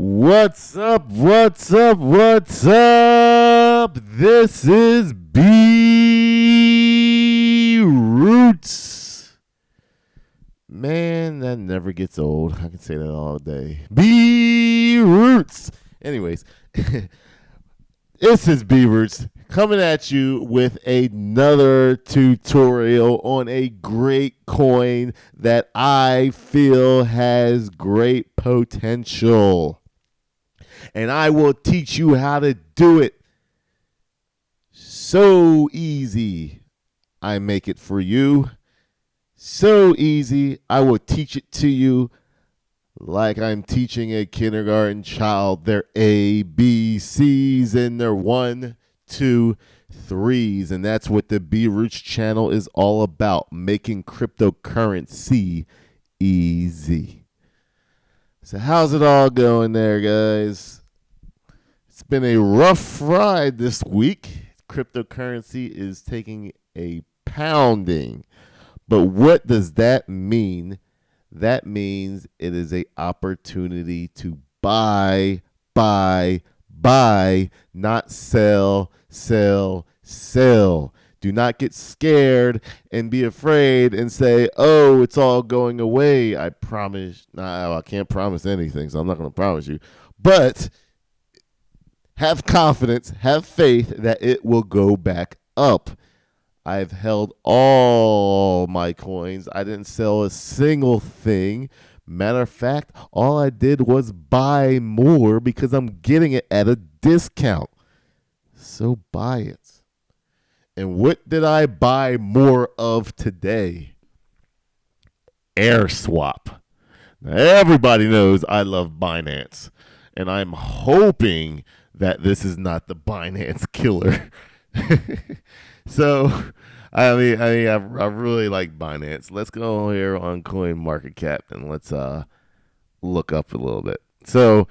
What's up? What's up? What's up? This is B Roots. Man, that never gets old. I can say that all day. B Roots. Anyways, this is B Roots coming at you with another tutorial on a great coin that I feel has great potential. And I will teach you how to do it. So easy. I make it for you. So easy. I will teach it to you like I'm teaching a kindergarten child their A, B, C's and their 1, 2, 3s. And that's what the B Roots channel is all about, making cryptocurrency easy. So how's it all going there, guys? It's been a rough ride this week. Cryptocurrency is taking a pounding. But what does that mean? That means it is an opportunity to buy, not sell. Do not get scared and be afraid and say, oh, it's all going away. I promise. No, I can't promise anything, so I'm not going to promise you. But have confidence, have faith that it will go back up. I've held all my coins. I didn't sell a single thing. Matter of fact, all I did was buy more because I'm getting it at a discount. So buy it. And what did I buy more of today? Airswap. Now, everybody knows I love Binance, and I'm hoping that this is not the Binance killer. So, I really like Binance. Let's go here on CoinMarketCap and let's look up a little bit. So,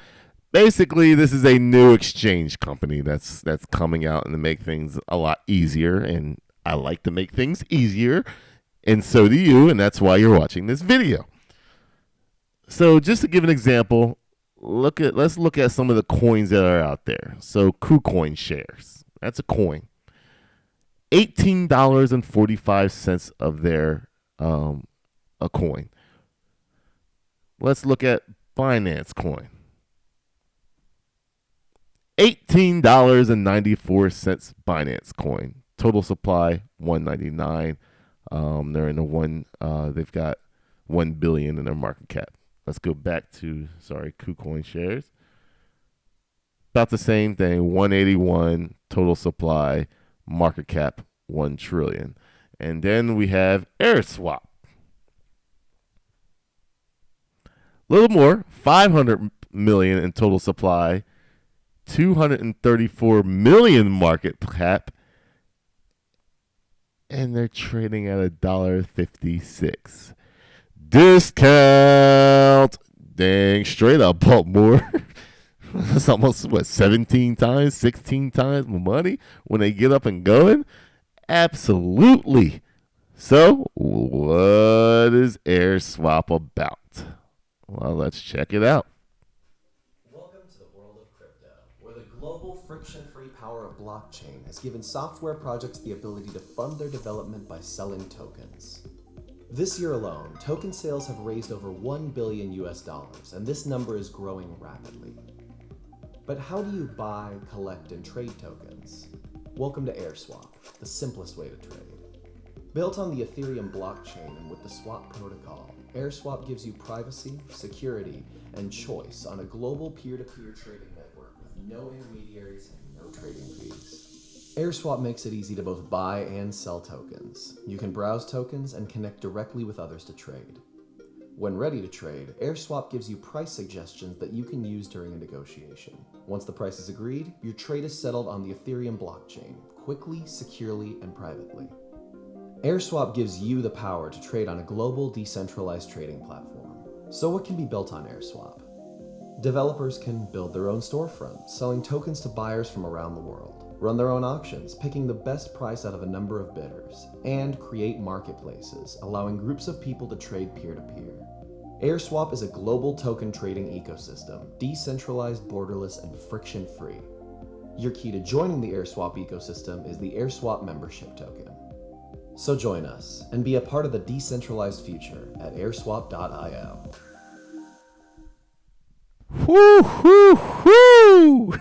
basically, this is a new exchange company that's coming out and to make things a lot easier, and I like to make things easier, and so do you, and that's why you're watching this video. So, just to give an example, let's look at some of the coins that are out there. So, KuCoin shares. That's a coin. $18.45 of their a coin. Let's look at Binance coin. $18.94 Binance coin. Total supply $199. They're in the they've got 1 billion in their market cap. Let's go back to KuCoin shares. About the same thing, 181 total supply, market cap 1 trillion. And then we have Airswap. A little more, 500 million in total supply, 234 million market cap, and they're trading at $1.56. Discount. Dang, straight up bought more. That's almost 17 times, 16 times more money when they get up and going. Absolutely. So, what is Airswap about? Well, let's check it out. Welcome to the world of crypto, where the global friction-free power of blockchain has given software projects the ability to fund their development by selling tokens. This year alone, token sales have raised over $1 billion, and this number is growing rapidly. But how do you buy, collect, and trade tokens? Welcome to Airswap, the simplest way to trade. Built on the Ethereum blockchain and with the swap protocol, Airswap gives you privacy, security, and choice on a global peer-to-peer trading network with no intermediaries and no trading fees. Airswap makes it easy to both buy and sell tokens. You can browse tokens and connect directly with others to trade. When ready to trade, Airswap gives you price suggestions that you can use during a negotiation. Once the price is agreed, your trade is settled on the Ethereum blockchain, quickly, securely, and privately. Airswap gives you the power to trade on a global decentralized trading platform. So what can be built on Airswap? Developers can build their own storefront, selling tokens to buyers from around the world, run their own auctions, picking the best price out of a number of bidders, and create marketplaces, allowing groups of people to trade peer-to-peer. Airswap is a global token trading ecosystem, decentralized, borderless, and friction-free. Your key to joining the Airswap ecosystem is the Airswap membership token. So join us and be a part of the decentralized future at airswap.io. Whoo, whoo, whoo!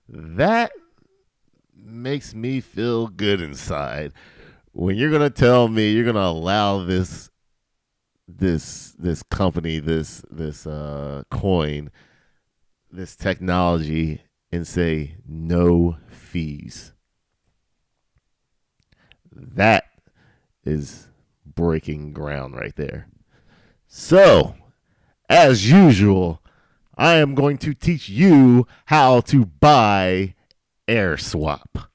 That makes me feel good inside. When you're gonna tell me you're gonna allow this company, this coin, this technology, and say no fees. That is breaking ground right there. So, as usual, I am going to teach you how to buy Airswap.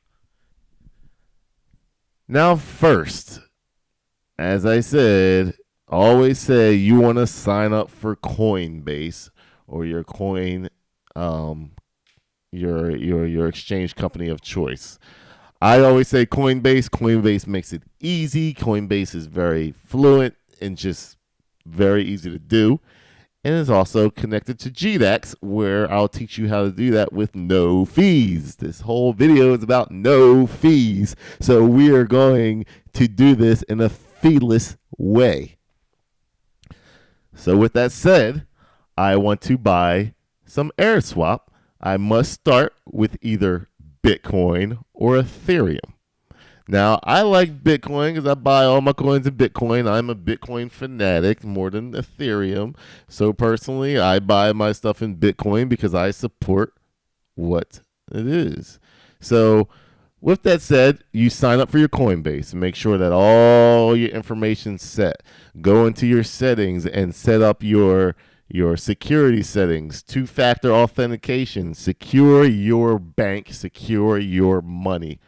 Now, first, as I said, always say you want to sign up for Coinbase or your coin, your exchange company of choice. I always say Coinbase. Coinbase makes it easy. Coinbase is very fluent and just very easy to do. And is also connected to GDAX, where I'll teach you how to do that with no fees. This whole video is about no fees. So we are going to do this in a feeless way. So with that said, I want to buy some Airswap. I must start with either Bitcoin or Ethereum. Now, I like Bitcoin because I buy all my coins in Bitcoin. I'm a Bitcoin fanatic more than Ethereum. So personally, I buy my stuff in Bitcoin because I support what it is. So with that said, you sign up for your Coinbase and make sure that all your information's set. Go into your settings and set up your security settings, two-factor authentication, secure your bank, secure your money.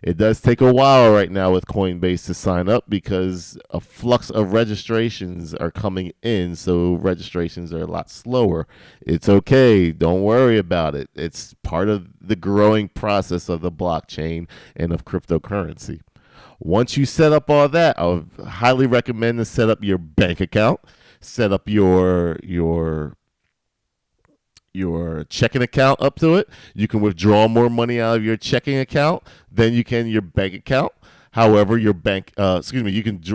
It does take a while right now with Coinbase to sign up because a flux of registrations are coming in, so registrations are a lot slower. It's okay. Don't worry about it. It's part of the growing process of the blockchain and of cryptocurrency. Once you set up all that, I would highly recommend to set up your bank account, set up your checking account up to it. You can withdraw more money out of your checking account than you can your bank account. However, you can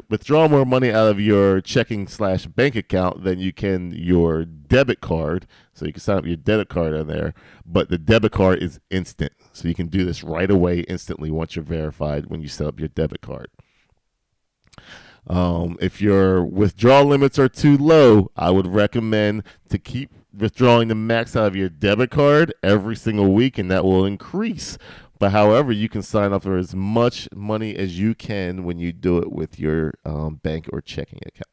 withdraw more money out of your checking/bank account than you can your debit card. So you can sign up your debit card on there, but the debit card is instant. So you can do this right away, instantly, once you're verified when you set up your debit card. If your withdrawal limits are too low, I would recommend to keep withdrawing the max out of your debit card every single week, and that will increase. But however, you can sign up for as much money as you can when you do it with your bank or checking account.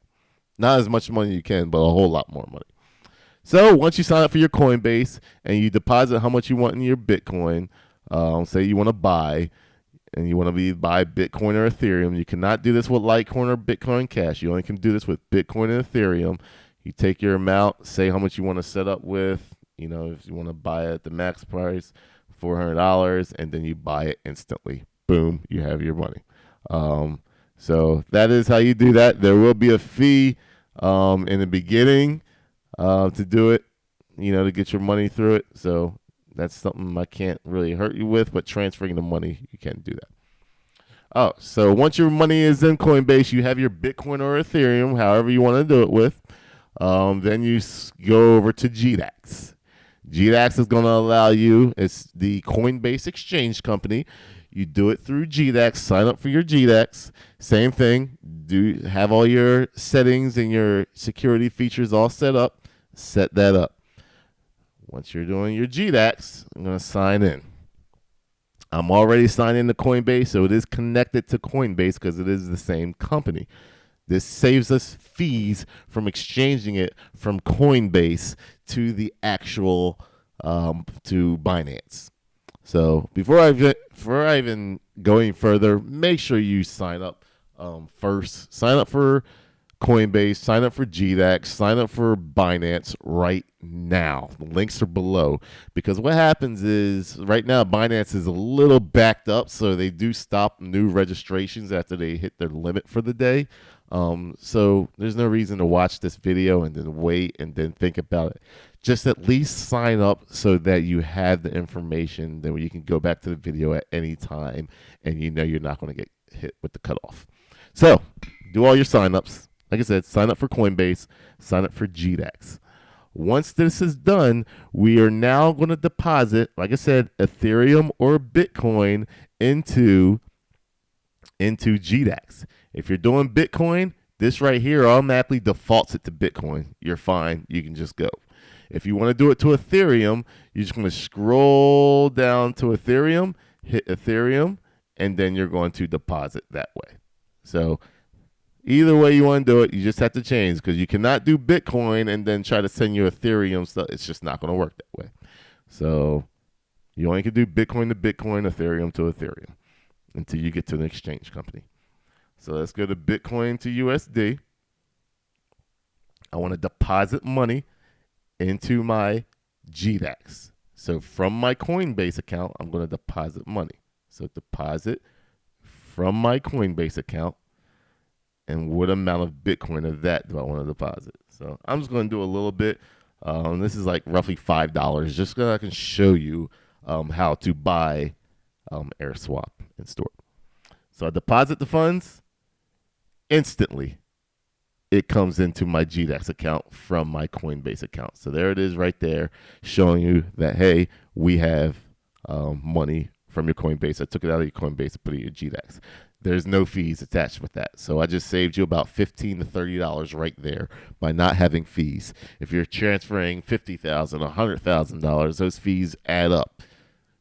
Not as much money you can, but a whole lot more money. So once you sign up for your Coinbase and you deposit how much you want in your Bitcoin, say you want to buy, and you want to buy Bitcoin or Ethereum, you cannot do this with Litecoin or Bitcoin Cash. You only can do this with Bitcoin and Ethereum. You take your amount, say how much you want to set up with. If you want to buy it at the max price, $400, and then you buy it instantly. Boom, you have your money. So that is how you do that. There will be a fee in the beginning to do it, to get your money through it. So that's something I can't really hurt you with, but transferring the money, you can do that. Oh, so once your money is in Coinbase, you have your Bitcoin or Ethereum, however you want to do it with. Then you go over to GDAX. GDAX is going to allow you, it's the Coinbase exchange company. You do it through GDAX, sign up for your GDAX. Same thing, have all your settings and your security features all set up. Set that up. Once you're doing your GDAX, I'm going to sign in. I'm already signed into Coinbase, so it is connected to Coinbase because it is the same company. This saves us fees from exchanging it from Coinbase to the actual to Binance. So before I even go any further, make sure you sign up first. Sign up for Coinbase, sign up for GDAX, sign up for Binance right now. The links are below. Because what happens is right now Binance is a little backed up, so they do stop new registrations after they hit their limit for the day. So there's no reason to watch this video and then wait and then think about it. Just at least sign up so that you have the information that you can go back to the video at any time and you know you're not going to get hit with the cutoff. So do all your signups. Like I said, sign up for Coinbase, sign up for GDAX. Once this is done, we are now going to deposit, like I said, Ethereum or Bitcoin into GDAX. If you're doing Bitcoin, this right here automatically defaults it to Bitcoin. You're fine. You can just go. If you want to do it to Ethereum, you're just going to scroll down to Ethereum, hit Ethereum, and then you're going to deposit that way. So either way you want to do it, you just have to change because you cannot do Bitcoin and then try to send you Ethereum stuff. It's just not going to work that way. So you only can do Bitcoin to Bitcoin, Ethereum to Ethereum until you get to an exchange company. So let's go to Bitcoin to USD. I want to deposit money into my GDAX. So from my Coinbase account, I'm going to deposit money. So deposit from my Coinbase account. And what amount of Bitcoin of that do I want to deposit? So I'm just going to do a little bit. This is like roughly $5, just so I can show you how to buy Airswap and store it. So I deposit the funds. Instantly, it comes into my GDAX account from my Coinbase account. So there it is right there showing you that, hey, we have money from your Coinbase. I took it out of your Coinbase and put it in your GDAX. There's no fees attached with that. So I just saved you about $15 to $30 right there by not having fees. If you're transferring $50,000, $100,000, those fees add up.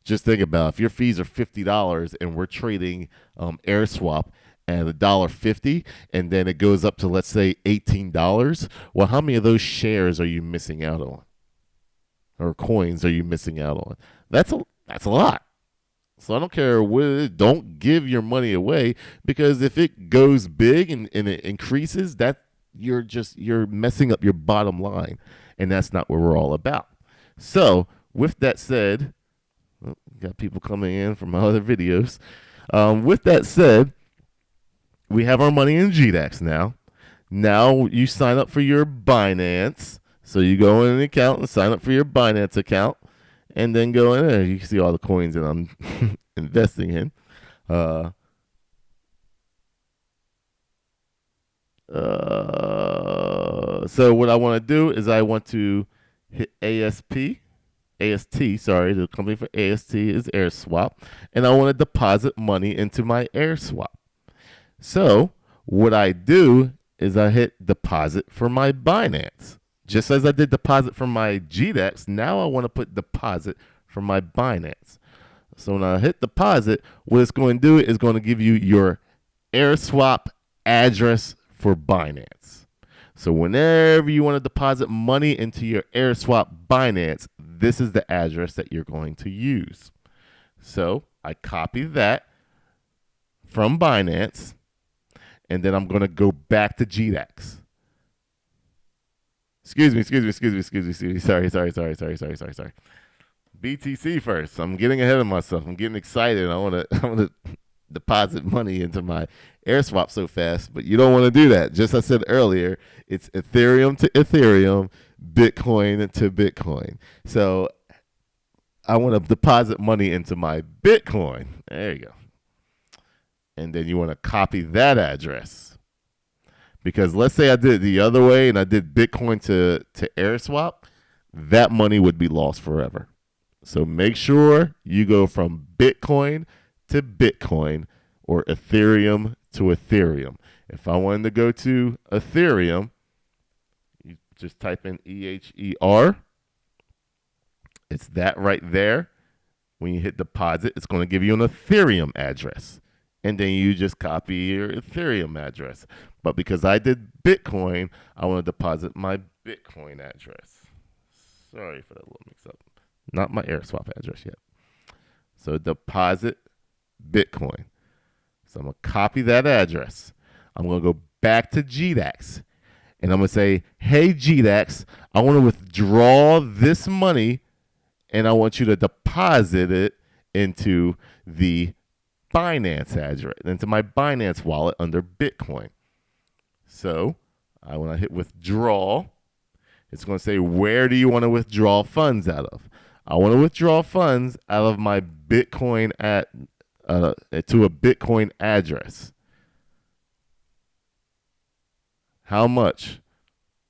Just think about it. If your fees are $50 and we're trading Airswap at $1.50 and then it goes up to, let's say, $18, well, how many of those shares are you missing out on? Or coins are you missing out on? That's a lot. So I don't care what, don't give your money away, because if it goes big and it increases, that you're messing up your bottom line, and that's not what we're all about. So with that said, got people coming in from my other videos. With that said, we have our money in GDAX now. Now you sign up for your Binance. So you go in an account and sign up for your Binance account, and then go in there. You can see all the coins that I'm investing in. So what I want to do is I want to hit AST, sorry, the company for AST is Airswap, and I want to deposit money into my Airswap. So what I do is I hit deposit for my Binance. Just as I did deposit from my GDAX, now I want to put deposit from my Binance. So when I hit deposit, what it's going to do is going to give you your Airswap address for Binance. So whenever you want to deposit money into your Airswap Binance, this is the address that you're going to use. So I copy that from Binance, and then I'm going to go back to GDAX. Excuse me. Sorry. BTC first. I'm getting ahead of myself. I'm getting excited. I want to deposit money into my Airswap so fast, but you don't want to do that. Just as I said earlier, it's Ethereum to Ethereum, Bitcoin to Bitcoin. So I want to deposit money into my Bitcoin. There you go. And then you want to copy that address. Because let's say I did it the other way and I did Bitcoin to Airswap, that money would be lost forever. So make sure you go from Bitcoin to Bitcoin or Ethereum to Ethereum. If I wanted to go to Ethereum, you just type in EHER. It's that right there. When you hit deposit, it's going to give you an Ethereum address. And then you just copy your Ethereum address. But because I did Bitcoin, I want to deposit my Bitcoin address. Sorry for that little mix-up. Not my Airswap address yet. So deposit Bitcoin. So I'm going to copy that address. I'm going to go back to GDAX. And I'm going to say, hey, GDAX, I want to withdraw this money, and I want you to deposit it into the Binance address, into my Binance wallet under Bitcoin. So when I hit withdraw, it's going to say, where do you want to withdraw funds out of? I want to withdraw funds out of my Bitcoin to a Bitcoin address. How much?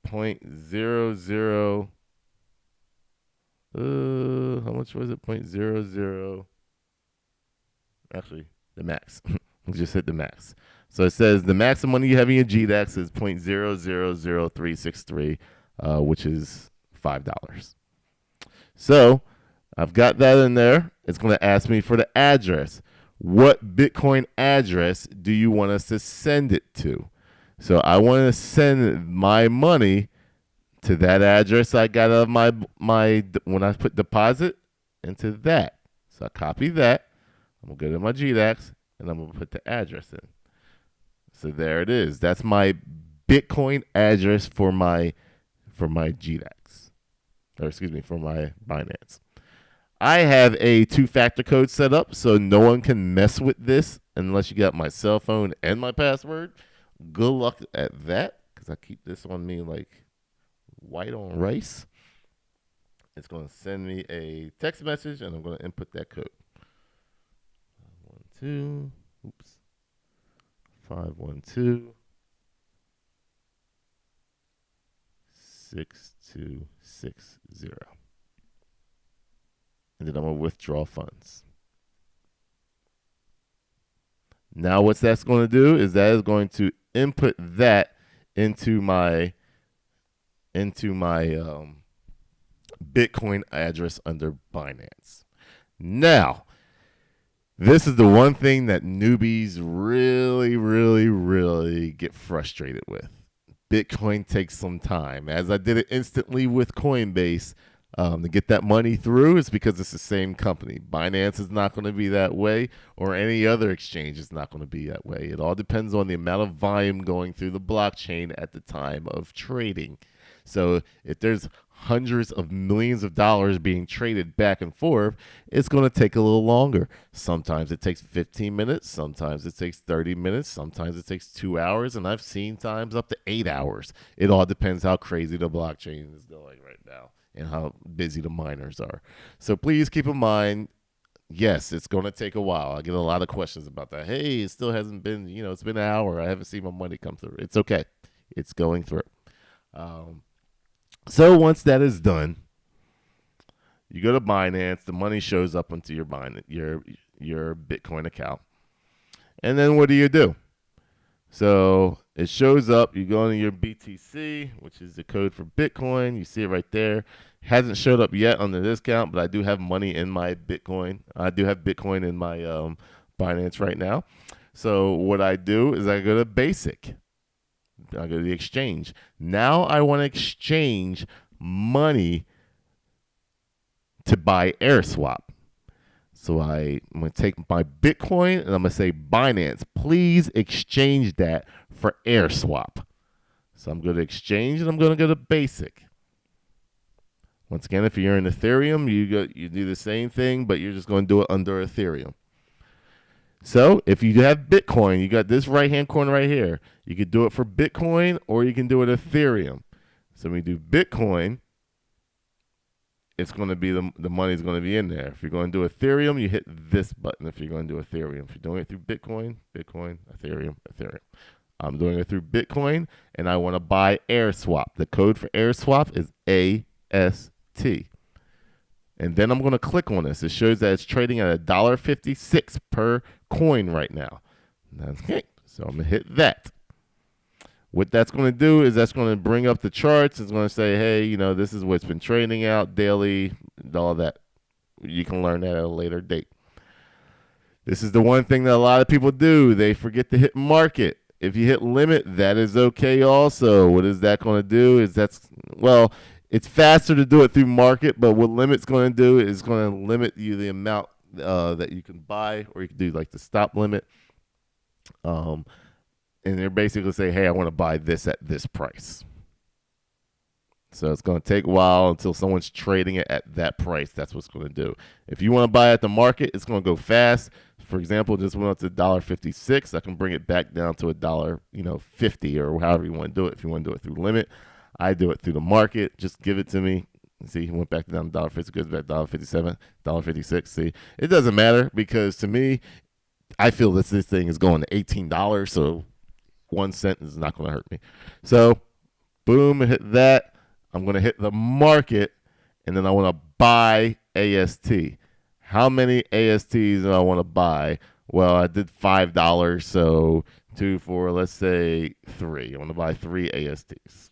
0.00. How much was it? 0.00. Actually, the max. We just hit the max. So it says the maximum money you have in your GDAX is 0.000363, which is $5. So I've got that in there. It's going to ask me for the address. What Bitcoin address do you want us to send it to? So I want to send my money to that address I got out of my when I put deposit into that. So I copy that. I'm going to go to my GDAX, and I'm going to put the address in. So there it is. That's my Bitcoin address for my GDAX. Or excuse me, for my Binance. I have a two-factor code set up, so no one can mess with this unless you got my cell phone and my password. Good luck at that, because I keep this on me like white on rice. It's going to send me a text message, and I'm going to input that code. 512 6260. And then I'm going to withdraw funds. Now what that's going to do is that is going to input that into my Bitcoin address under Binance. Now, this is the one thing that newbies really, really, really get frustrated with. Bitcoin takes some time. As I did it instantly with Coinbase, to get that money through, it's because it's the same company. Binance is not going to be that way, or any other exchange is not going to be that way. It all depends on the amount of volume going through the blockchain at the time of trading. So if there's hundreds of millions of dollars being traded back and forth, it's going to take a little longer. Sometimes it takes 15 minutes. Sometimes it takes 30 minutes. Sometimes it takes 2 hours. And I've seen times up to 8 hours. It all depends how crazy the blockchain is going right now and how busy the miners are. So please keep in mind, yes, it's going to take a while. I get a lot of questions about that. Hey, it still hasn't been, it's been an hour. I haven't seen my money come through. It's okay. It's going through. So once that is done, you go to Binance. The money shows up into your Binance, your Bitcoin account. And then what do? So it shows up. You go into your BTC, which is the code for Bitcoin. You see it right there. Hasn't showed up yet on the discount, but I do have money in my Bitcoin. I do have Bitcoin in my Binance right now. So what I do is I go to Basic. I go to the exchange. Now I want to exchange money to buy Airswap. So I'm going to take my Bitcoin and I'm going to say, Binance, please exchange that for Airswap. So I'm going to exchange and I'm going to go to Basic. Once again, if you're in Ethereum, you do the same thing, but you're just going to do it under Ethereum. So if you have Bitcoin, you got this right-hand corner right here. You could do it for Bitcoin or you can do it Ethereum. So when you do Bitcoin, it's going to be the money's going to be in there. If you're going to do Ethereum, you hit this button. If you're going to do Ethereum, if you're doing it through Bitcoin, Ethereum. I'm doing it through Bitcoin, and I want to buy Airswap. The code for Airswap is AST. And then I'm going to click on this. It shows that it's trading at $1.56 per coin right now. Okay, so I'm going to hit that. What that's going to do is that's going to bring up the charts. It's going to say, hey, this is what's been trading out daily, all that. You can learn that at a later date. This is the one thing that a lot of people do. They forget to hit market. If you hit limit, that is okay also. What is that going to do is it's faster to do it through market, but what limit's going to do is going to limit you the amount that you can buy, or you can do like the stop limit. And they're basically say, hey, I want to buy this at this price. So it's going to take a while until someone's trading it at that price. That's what's going to do. If you want to buy at the market, it's going to go fast. for example, just went up to $1.56. I can bring it back down to $1.50 or however you want to do it. If you want to do it through limit, I do it through the market. Just give it to me. See, he went back down to $1.50, goes back to $1.57, $1.56. See, it doesn't matter because to me, I feel this thing is going to $18, so 1 cent is not going to hurt me. So, boom, hit that. I'm going to hit the market, and then I want to buy AST. How many ASTs do I want to buy? Well, I did $5, so 2, 4, let's say 3. I want to buy 3 ASTs.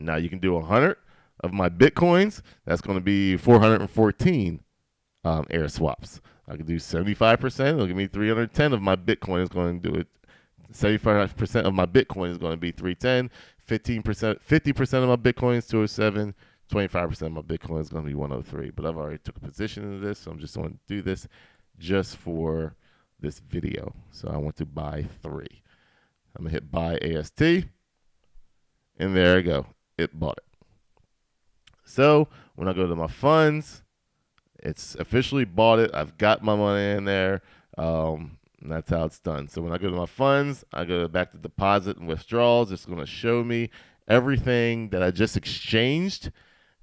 Now you can do 100 of my Bitcoins. That's going to be 414 Airswaps. I can do 75%. It'll give me 310 of my Bitcoin is going to do it. 75% of my Bitcoin is going to be 310. 50% of my Bitcoin is 207. 25% of my Bitcoin is going to be 103. But I've already took a position in this, so I'm just going to do this just for this video. So I want to buy 3. I'm going to hit buy AST. And there I go. It bought it. So when I go to my funds, it's officially bought it. I've got my money in there. And that's how it's done. So when I go to my funds, I go back to deposit and withdrawals. It's going to show me everything that I just exchanged.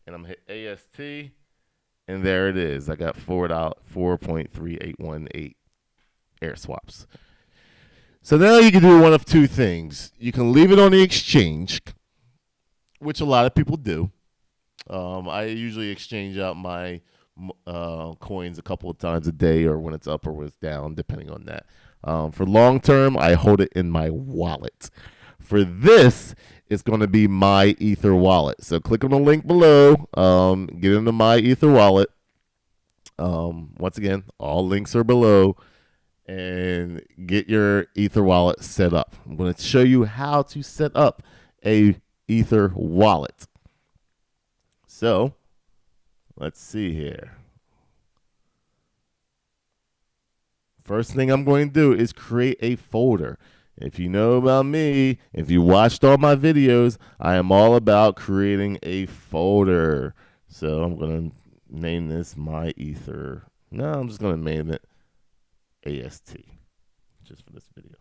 And I'm going to hit AST. And there it is. I got 4.3818 Airswaps. So now you can do one of two things. You can leave it on the exchange, which a lot of people do. I usually exchange out my coins a couple of times a day or when it's up or when it's down, depending on that. For long term, I hold it in my wallet. For this, it's going to be my Ether wallet. So click on the link below, get into my Ether wallet. Once again, all links are below. And get your Ether wallet set up. I'm going to show you how to set up a Ether wallet. So, let's see here. First thing I'm going to do is create a folder. If you know about me, if you watched all my videos, I am all about creating a folder. So I'm going to name this my Ether. No, I'm just going to name it AST, just for this video.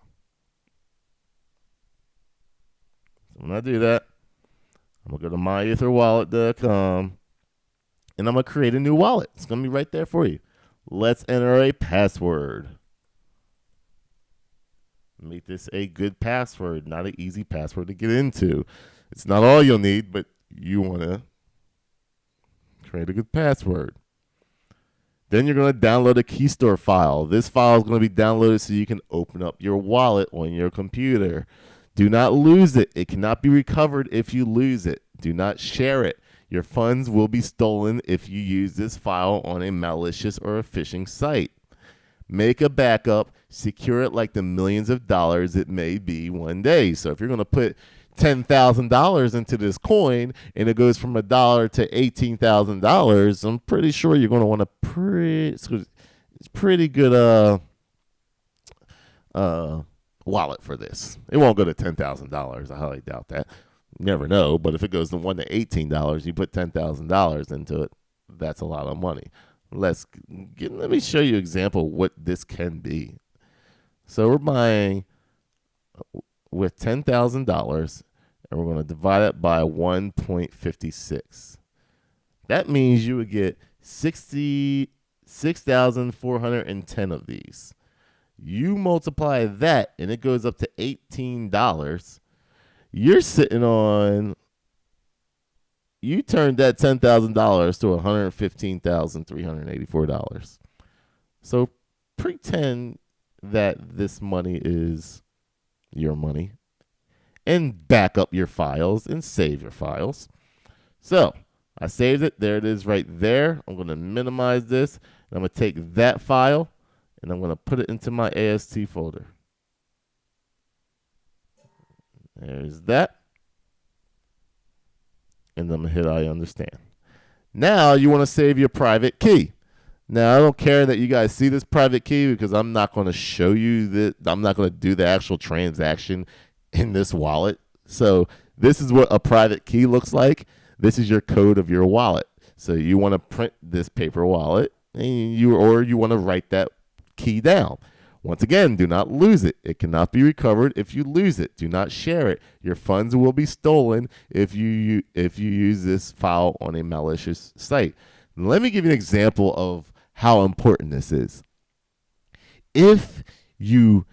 So when I do that, I'm going to go to myetherwallet.com, and I'm going to create a new wallet. It's going to be right there for you. Let's enter a password. Make this a good password, not an easy password to get into. It's not all you'll need, but you want to create a good password. Then you're going to download a key store file. This file is going to be downloaded so you can open up your wallet on your computer. Do not lose it. It cannot be recovered if you lose it. Do not share it. Your funds will be stolen if you use this file on a malicious or a phishing site. Make a backup. Secure it like the millions of dollars it may be one day. So if you're going to put $10,000 into this coin and it goes from $1 to $18,000, I'm pretty sure you're going to want a pretty good wallet for this. It won't go to $10,000. I highly doubt that. You never know, but if it goes from $1 to $18, you put $10,000 into it, that's a lot of money. Let me show you an example of what this can be. So we're buying with $10,000, and we're going to divide it by 1.56. That means you would get 66,410 of these. You multiply that, and it goes up to $18. You're sitting on, you turned that $10,000 to $115,384. So pretend that this money is your money and back up your files and save your files. So I saved it. There it is right there. I'm going to minimize this. And I'm going to take that file and I'm going to put it into my AST folder. There's that. And I'm going to hit I understand. Now you want to save your private key. Now, I don't care that you guys see this private key because I'm not going to show you that. I'm not going to do the actual transaction in this wallet. So this is what a private key looks like. This is your code of your wallet. So you want to print this paper wallet. and you want to write that key down. Once again, do not lose it. It cannot be recovered if you lose it. Do not share it. Your funds will be stolen if you use this file on a malicious site. Let me give you an example of how important this is. If you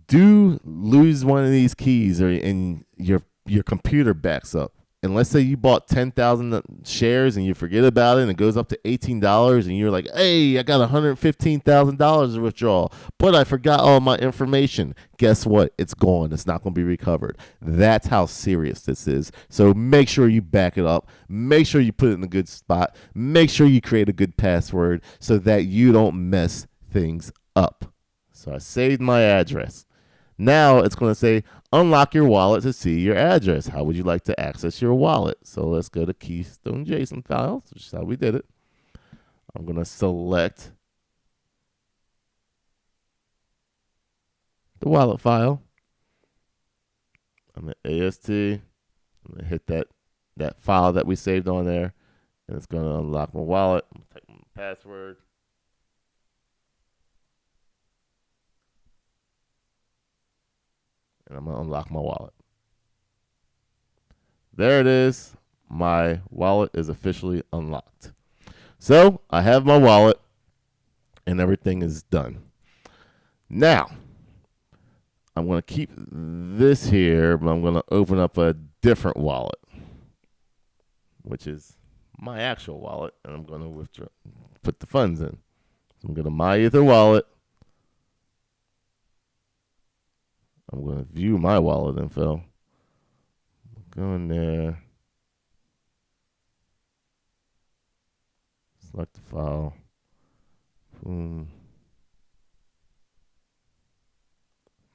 do lose one of these keys and your computer backs up, and let's say you bought 10,000 shares and you forget about it and it goes up to $18 and you're like, hey, I got $115,000 to withdraw, but I forgot all my information. Guess what? It's gone. It's not going to be recovered. That's how serious this is. So make sure you back it up. Make sure you put it in a good spot. Make sure you create a good password so that you don't mess things up. So I saved my address. Now it's going to say, unlock your wallet to see your address. How would you like to access your wallet? So let's go to Keystone JSON files, which is how we did it. I'm going to select the wallet file. I'm at AST. I'm going to hit that file that we saved on there, and it's going to unlock my wallet. I'm going to type my password. And I'm going to unlock my wallet. There it is. My wallet is officially unlocked. So I have my wallet and everything is done. Now, I'm going to keep this here, but I'm going to open up a different wallet, which is my actual wallet, and I'm going to put the funds in. So I'm going to my Ether wallet. I'm going to view my wallet info. Go in there. Select the file. Boom.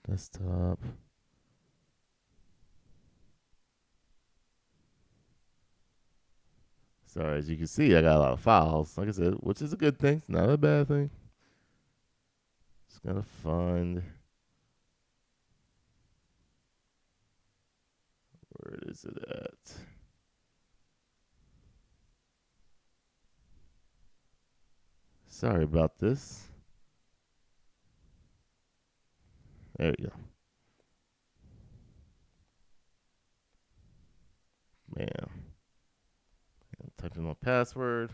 Desktop. So as you can see, I got a lot of files. Like I said, which is a good thing. It's not a bad thing. Just got to find... Where is it at? Sorry about this. There we go. Man. Type in my password.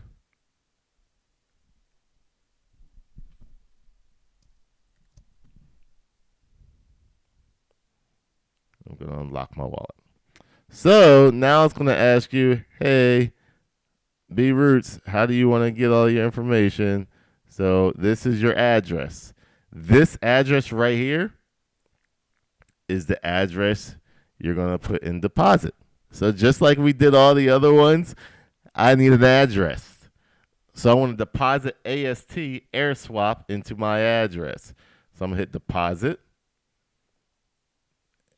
I'm going to unlock my wallet. So now it's going to ask you, hey, B Roots, how do you want to get all your information? So this is your address. This address right here is the address you're going to put in deposit. So just like we did all the other ones, I need an address. So I want to deposit AST Airswap into my address. So I'm going to hit deposit.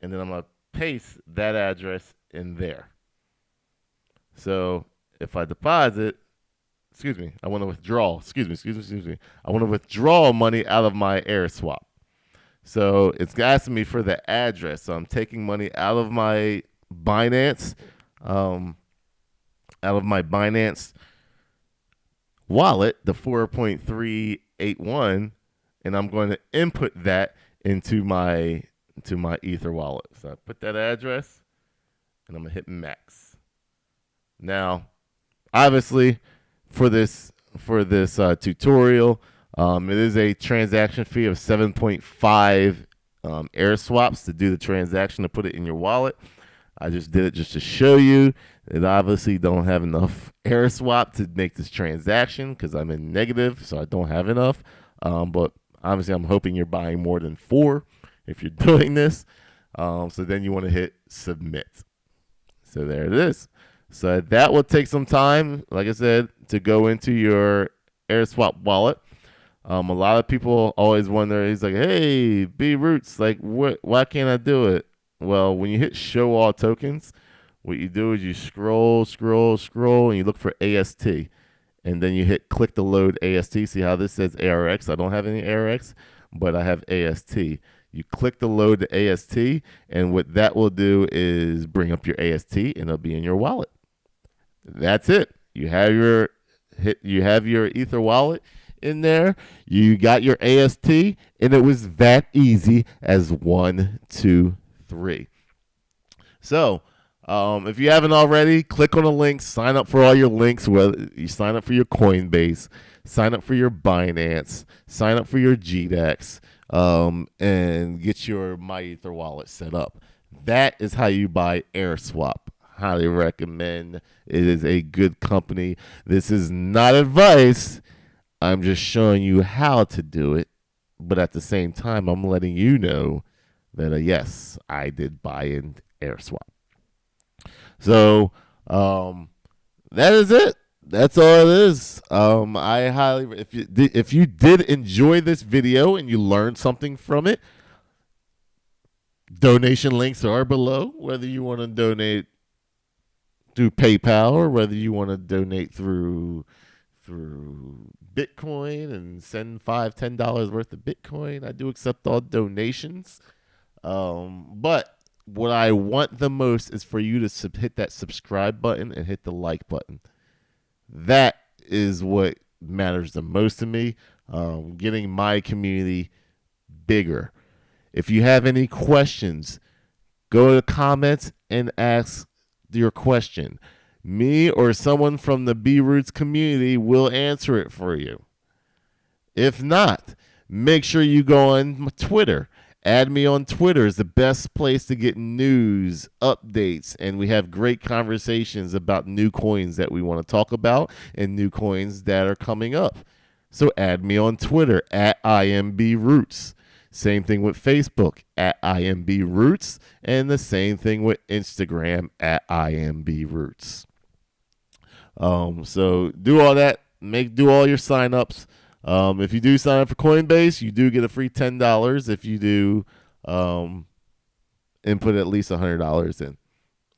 And then I'm going to paste that address in there. So if I deposit, I want to withdraw. I want to withdraw money out of my Airswap. So it's asking me for the address. So I'm taking money out of my Binance, wallet, the 4.381, and I'm going to input that into my Ether wallet. So I put that address, and I'm going to hit max. Now, obviously, for this tutorial, it is a transaction fee of 7.5 Airswaps to do the transaction to put it in your wallet. I just did it just to show you that I obviously don't have enough Airswap to make this transaction because I'm in negative, so I don't have enough. But obviously, I'm hoping you're buying more than 4 if you're doing this. So then you want to hit submit. So there it is. So that will take some time, like I said, to go into your Airswap wallet. A lot of people always wonder, he's like, hey, B Roots, like, why can't I do it? Well, when you hit show all tokens, what you do is you scroll, and you look for AST. And then you hit click to load AST. See how this says ARX? I don't have any ARX, but I have AST. You click to load the AST, and what that will do is bring up your AST, and it'll be in your wallet. That's it. You have your You have your Ether wallet in there. You got your AST, and it was that easy as 1, 2, 3. So, if you haven't already, click on the links, sign up for all your links, whether you sign up for your Coinbase, sign up for your Binance, sign up for your GDEX, and get your MyEther wallet set up. That is how you buy Airswap. Highly recommend. It is a good company. This is not advice. I'm just showing you how to do it. But at the same time, I'm letting you know that, yes, I did buy in Airswap. So that is it. That's all it is. I highly, if you did enjoy this video and you learned something from it, donation links are below. Whether you want to donate through PayPal or whether you want to donate through Bitcoin and send $5-10 worth of Bitcoin, I do accept all donations. But what I want the most is for you to hit that subscribe button and hit the like button. That is what matters the most to me. Getting my community bigger. If you have any questions, go to the comments and ask your question. Me or someone from the B Roots community will answer it for you. If not, make sure you go on Twitter. Add me on Twitter is the best place to get news, updates, and we have great conversations about new coins that we want to talk about and new coins that are coming up. So add me on Twitter at IMBRoots. Same thing with Facebook at IMBRoots, and the same thing with Instagram at IMBRoots. So do all that. Do all your signups. If you do sign up for Coinbase, you do get a free $10 if you do input at least $100 in.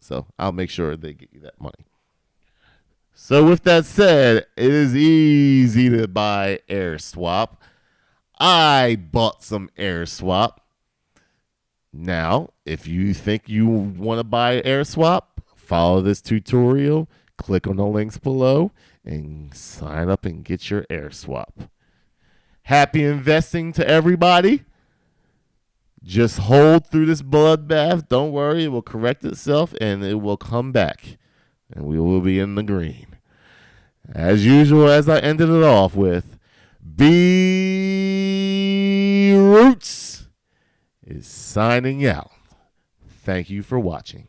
So I'll make sure they get you that money. So with that said, it is easy to buy Airswap. I bought some Airswap. Now, if you think you want to buy Airswap, follow this tutorial, click on the links below, and sign up and get your Airswap. Happy investing to everybody. Just hold through this bloodbath. Don't worry, it will correct itself and it will come back. And we will be in the green. As usual, as I ended it off with, B Roots is signing out. Thank you for watching.